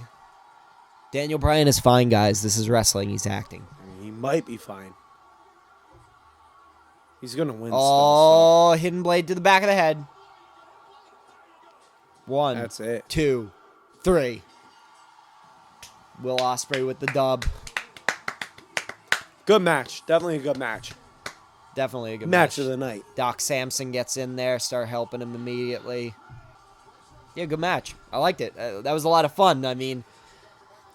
Daniel Bryan is fine, guys. This is wrestling. He's acting. I mean, he might be fine. He's going to win Oh, Hidden Blade to the back of the head. One. That's it. 2, 3. Will Ospreay with the dub. Good match. Definitely a good match. Definitely a good Match of the night. Doc Samson gets in there, start helping him immediately. Yeah, good match. I liked it. That was a lot of fun. I mean,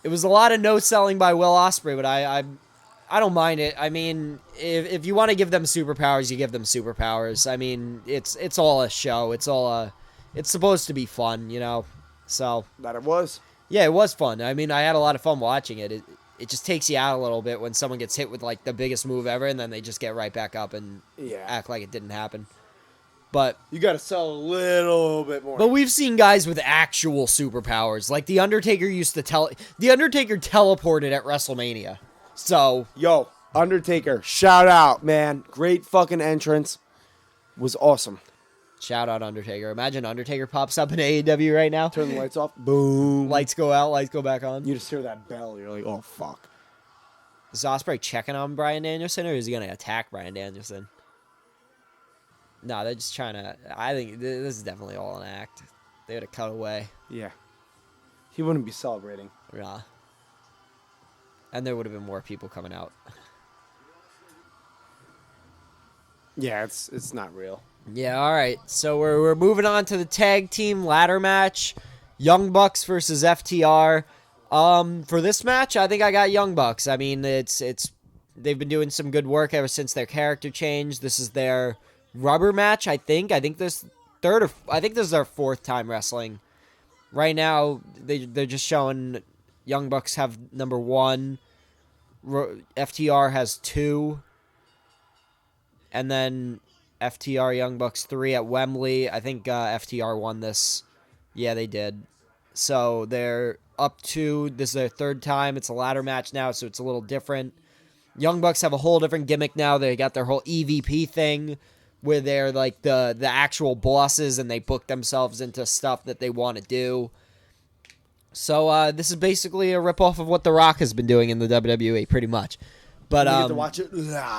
it was a lot of no-selling by Will Ospreay, but I don't mind it. I mean, if you want to give them superpowers, you give them superpowers. I mean, it's all a show. It's supposed to be fun, you know. So That it was. yeah, it was fun. I mean, I had a lot of fun watching it. It just takes you out a little bit when someone gets hit with like the biggest move ever, and then they just get right back up and Yeah. act like it didn't happen. But You got to sell a little bit more. we've seen guys with actual superpowers, like the Undertaker The Undertaker teleported at WrestleMania. So Yo, Undertaker, shout out, man. Great fucking entrance. Was awesome. shout out Undertaker. Imagine Undertaker pops up in AEW right now. Turn the lights off. Boom. Lights go out, lights go back on. You just hear that bell. You're like, oh, fuck. Is Ospreay checking on Bryan Danielson, or is he going to attack Bryan Danielson? No, they're just trying to... I think this is definitely all an act. They would have cut away. Yeah. He wouldn't be celebrating. Yeah. And there would have been more people coming out. Yeah, it's not real. Yeah, all right. So we're moving on to the tag team ladder match. Young Bucks versus FTR. For this match, I think I got Young Bucks. I mean, they've been doing some good work ever since their character change. This is their rubber match, I think. I think this is their fourth time wrestling. Right now, they're just showing Young Bucks have number 1. FTR has 2. And then FTR Young Bucks 3 at Wembley. I think FTR won this. Yeah, they did. So they're up 2. This is their third time. It's a ladder match now, so it's a little different. Young Bucks have a whole different gimmick now. They got their whole EVP thing where they're like the actual bosses and they book themselves into stuff that they want to do. So this is basically a ripoff of what The Rock has been doing in the WWE, pretty much. But You get to watch it.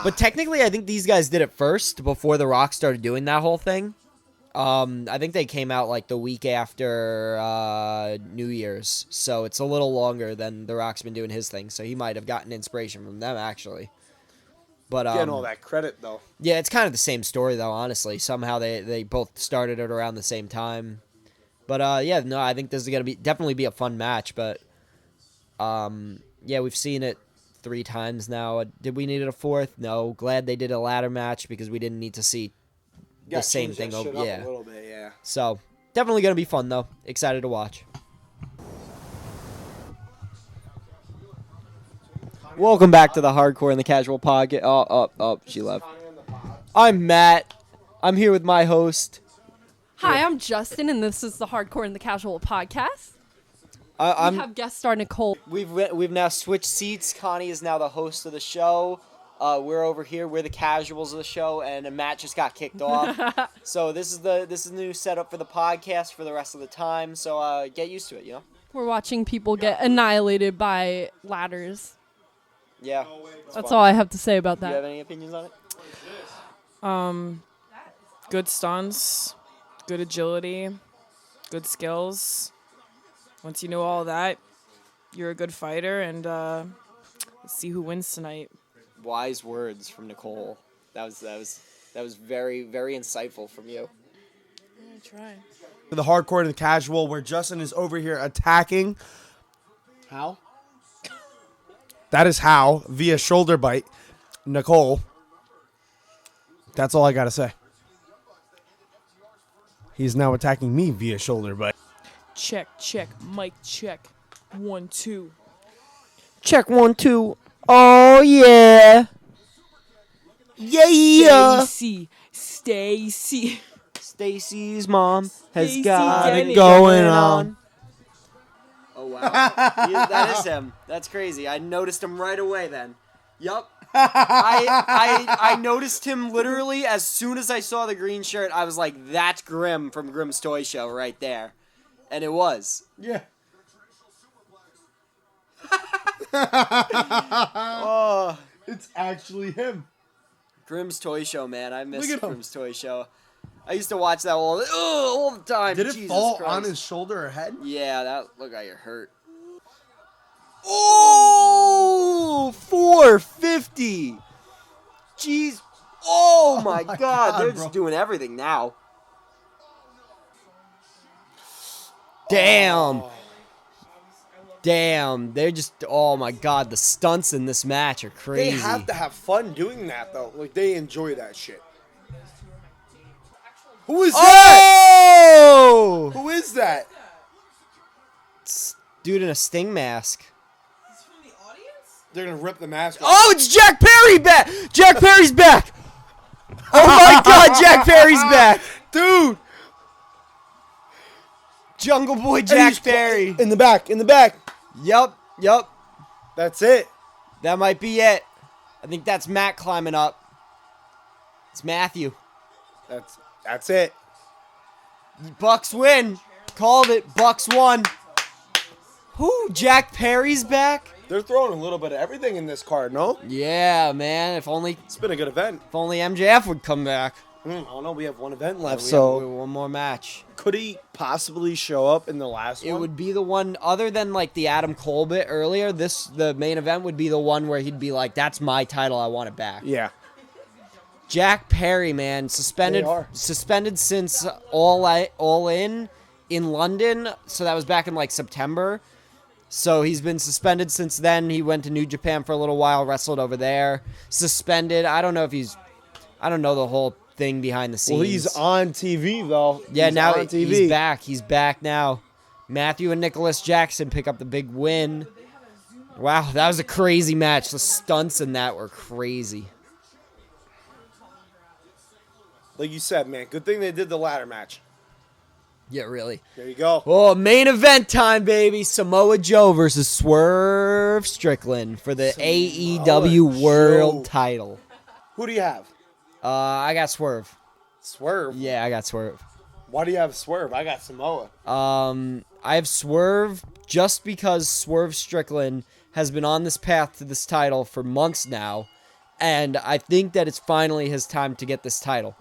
but technically, I think these guys did it first before The Rock started doing that whole thing. I think they came out like the week after New Year's, so it's a little longer than The Rock's been doing his thing. So he might have gotten inspiration from them, actually. But Getting all that credit, though. yeah, it's kind of the same story, though. Honestly, somehow they both started it around the same time. But yeah, no, I think this is gonna definitely be a fun match. But yeah, we've seen it 3 times now. Did we need it a 4th? No. Glad they did a ladder match because we didn't need to see the same thing over. Yeah. A little bit, yeah. So definitely gonna be fun though. Excited to watch. Welcome back to the Hardcore and the Casual Podcast. Oh, she left. I'm Matt. I'm here with my host. Hi, I'm Justin, and this is the Hardcore and the Casual Podcast. We have guest star Nicole. We've now switched seats. Connie is now the host of the show. We're over here. We're the casuals of the show, and Matt just got kicked off. So this is the new setup for the podcast for the rest of the time. So get used to it, you know. We're watching people get annihilated by ladders. Yeah, That's all I have to say about Do you have that. any opinions on it? Good stunts, good agility, good skills. Once you know all that, you're a good fighter, and let's see who wins tonight. Wise words from Nicole. That was very, very insightful from you. I try. The hardcore and the casual, where Justin is over here attacking. How? That is how, via shoulder bite, Nicole. That's all I got to say. He's now attacking me via shoulder bite. Check, mic check. 1, 2. Check 1, 2. Oh yeah. Yeah. Stacy. Stacy's mom has Stacy got Denny. it going on. Oh wow, that is him. That's crazy. I noticed him right away. Then, yup. I noticed him literally as soon as I saw the green shirt. I was like, "That's Grim from Grimm's Toy Show right there," and it was. Yeah. Oh, It's actually him. Grimm's Toy Show, man. I miss Look at him. Grimm's Toy Show. I used to watch that all the time. Did it Jesus fall Christ. on his shoulder or head? Yeah, that look like you're hurt. Oh, 450. Jeez. Oh my God, God, they're bro. just doing everything now. Damn. Damn, they're just, oh my God, the stunts in this match are crazy. They have to have fun doing that, though. Like, they enjoy that shit. Who is that? Oh! Who is that? Dude in a Sting mask. They're going to rip the mask off. Oh, it's Jack Perry back! Jack Perry's back! Oh my God, Jack Perry's back! Dude! Jungle Boy And Jack he's Perry. In the back, in the back. Yup. That's it. That might be it. I think that's Matt climbing up. It's Matthew. That's it. Bucks win. Called it. Bucks won. Who? Jack Perry's back? They're throwing a little bit of everything in this card, no? Yeah, man. If only It's been a good event. MJF would come back. I don't know. We have one event left, We so have one more match. could he possibly show up in the last It one? would be the one other than like the Adam Cole bit earlier. The main event would be the one where he'd be like, "That's my title. I want it back." Yeah. Jack Perry, man, suspended since All In London. So that was back in like September. So he's been suspended since then. He went to New Japan for a little while, wrestled over there. Suspended. I don't know the whole thing behind the scenes. Well, he's on TV, though. Yeah, He's now on TV. he's back. He's back now. Matthew and Nicholas Jackson pick up the big win. Wow, that was a crazy match. The stunts in that were crazy. Like you said, man, good thing they did the ladder match. Yeah, really. There you go. Oh, main event time, baby. Samoa Joe versus Swerve Strickland for the AEW World Joe. title. Who do you have? I got Swerve. Swerve? Yeah, I got Swerve. Why do you have Swerve? I got Samoa. I have Swerve just because Swerve Strickland has been on this path to this title for months now, and I think that it's finally his time to get this title.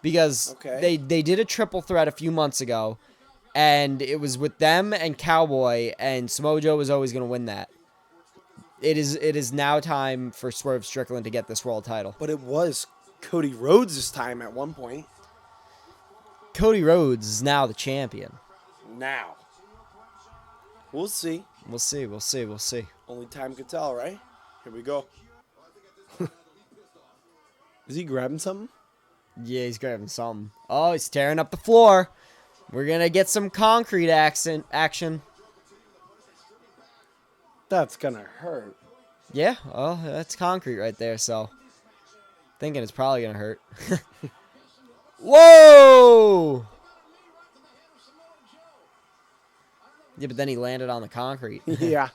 Because Okay. they did a triple threat a few months ago, and it was with them and Cowboy, and Samoa Joe was always going to win that. It is now time for Swerve Strickland to get this world title. But it was Cody Rhodes' time at one point. Cody Rhodes is now the champion. Now. We'll see. We'll see. Only time could tell, right? Here we go. Is he grabbing something? Yeah, he's grabbing something. Oh, he's tearing up the floor. We're going to get some concrete action. That's gonna hurt. Yeah, well, that's concrete right there, so thinking it's probably going to hurt. Whoa! Yeah, but then he landed on the concrete. Yeah.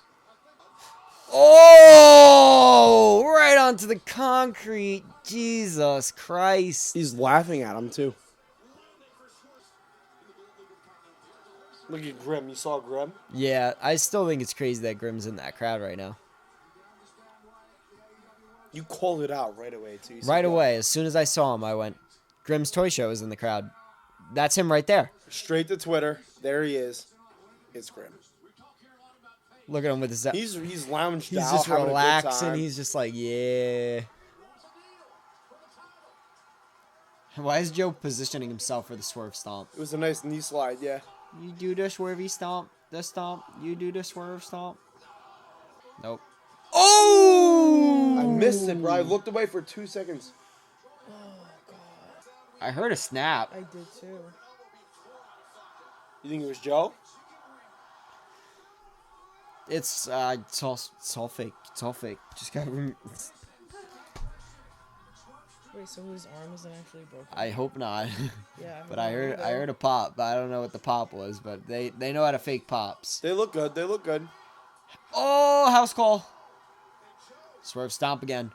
Oh! Right onto the concrete. Jesus Christ. He's laughing at him, too. Look at Grim. You saw Grim? Yeah, I still think it's crazy that Grimm's in that crowd right now. You called it out right away, too. Right away, as soon as I saw him, I went, Grimm's Toy Show is in the crowd. That's him right there. Straight to Twitter. There he is. It's Grim. Look at him with his... He's lounged He's out, just having a good relaxing. time. He's just like, yeah. Why is Joe positioning himself for the swerve stomp? It was a nice knee slide, yeah. You do the swervy stomp, the stomp. You do the swerve stomp. Nope. Oh! I missed it, bro. I looked away for 2 seconds. I heard a snap. I did too. You think it was Joe? It's all fake. It's all fake. Just got. Wait, so his arm isn't actually broken? I hope not. Yeah. But I heard a pop, but I don't know what the pop was. But they know how to fake pops. They look good. They look good. Oh, house call. Swerve stomp again.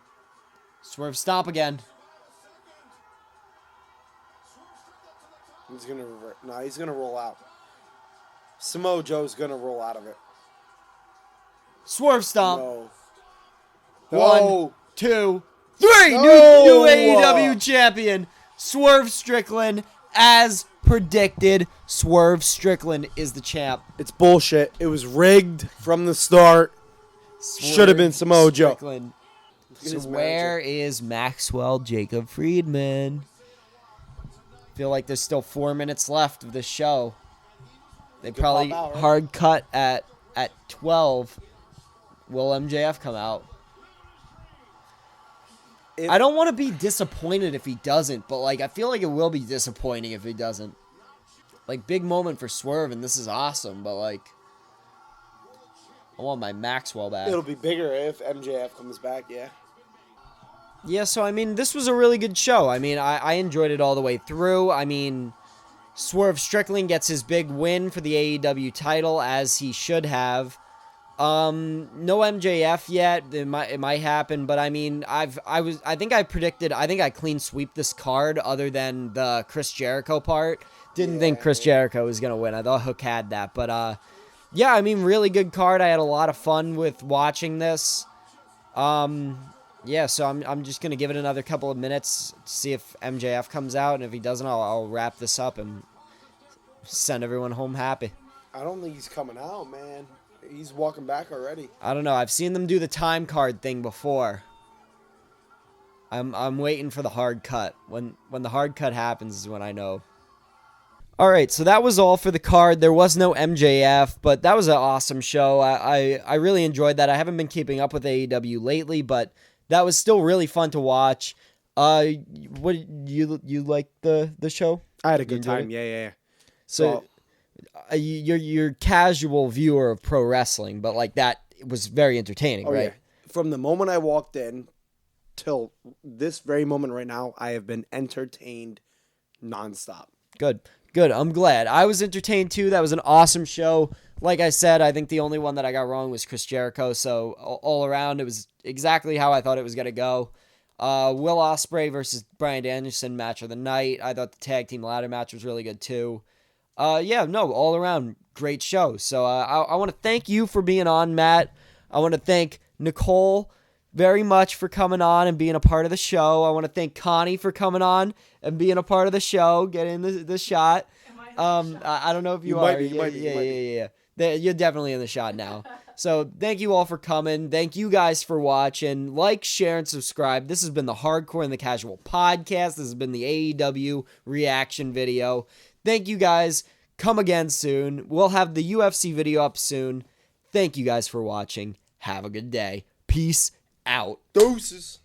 Swerve stomp again. He's gonna revert. No, he's gonna roll out. Samoa Joe's gonna roll out of it. Swerve stomp. No. One, No. 2, 3. No. New AEW champion, Swerve Strickland, as predicted. Swerve Strickland is the champ. It's bullshit. It was rigged from the start. Should have been Samoa Joe. Strickland. Look at So his where manager. is Maxwell Jacob Friedman? Feel like there's still 4 minutes left of the show. They probably pop out, right? hard cut at 12. Will MJF come out? I don't want to be disappointed if he doesn't, but like I feel like it will be disappointing if he doesn't. Like big moment for Swerve, and this is awesome, but like I want my Maxwell back. It'll be bigger if MJF comes back, yeah. Yeah, so I mean, this was a really good show. I mean, I enjoyed it all the way through. I mean, Swerve Strickland gets his big win for the AEW title, as he should have. No MJF yet. It might happen, but I mean, I think I clean sweep this card other than the Chris Jericho part. Didn't think Chris Jericho was gonna win. I thought Hook had that, but yeah, I mean, really good card. I had a lot of fun with watching this. Yeah, so I'm just gonna give it another couple of minutes to see if MJF comes out, and if he doesn't, I'll wrap this up and send everyone home happy. I don't think he's coming out, man. He's walking back already. I don't know. I've seen them do the time card thing before. I'm waiting for the hard cut. When the hard cut happens is when I know. All right, so that was all for the card. There was no MJF, but that was an awesome show. I really enjoyed that. I haven't been keeping up with AEW lately, but that was still really fun to watch. What you like the show? I had a You good enjoyed time. it? Yeah. So you're casual viewer of pro wrestling, but like that was very entertaining, right? Yeah. From the moment I walked in till this very moment right now, I have been entertained nonstop. Good. I'm glad. I was entertained too. That was an awesome show. Like I said, I think the only one that I got wrong was Chris Jericho. So all around, it was exactly how I thought it was going to go. Will Ospreay versus Bryan Danielson match of the night. I thought the tag team ladder match was really good too. All around great show. So I want to thank you for being on, Matt. I want to thank Nicole very much for coming on and being a part of the show. I want to thank Connie for coming on and being a part of the show, getting the shot. I don't know if you are. You might be. Yeah. You're definitely in the shot now. So thank you all for coming. Thank you guys for watching. Like, share, and subscribe. This has been the Hardcore and the Casual podcast. This has been the AEW reaction video. Thank you guys. Come again soon. We'll have the UFC video up soon. Thank you guys for watching. Have a good day. Peace out. Doses.